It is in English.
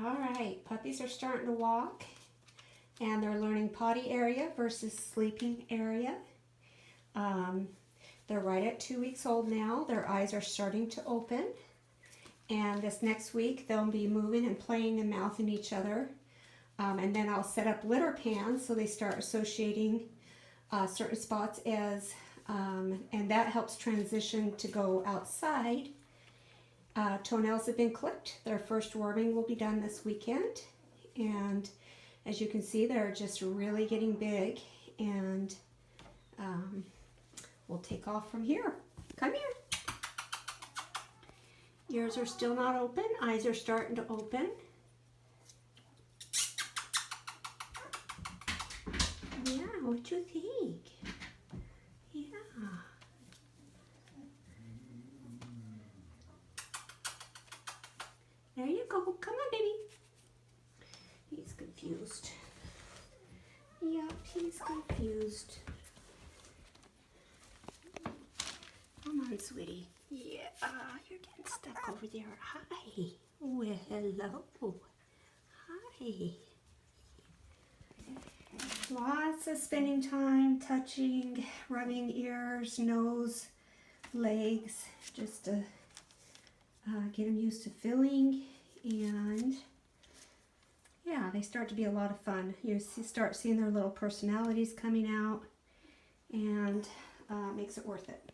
All right, puppies are starting to walk and they're learning potty area versus sleeping area. They're right at 2 weeks old now. Their eyes are starting to open. And this next week they'll be moving and playing and mouthing each other. And then I'll set up litter pans so they start associating certain spots as, and that helps transition to go outside. Toenails have been clipped. Their first worming will be done this weekend. And as you can see, they're just really getting big. And we'll take off from here. Come here. Ears are still not open. Eyes are starting to open. Yeah, what you think? Yeah. There you go. Come on, baby. He's confused. Yep, he's confused. Come on, sweetie. Yeah, you're getting stuck over there. Hi. Well, hello. Hi. Lots of spending time touching, rubbing ears, nose, legs, just to get them used to feeling. And yeah, they start to be a lot of fun. You start seeing their little personalities coming out, and makes it worth it.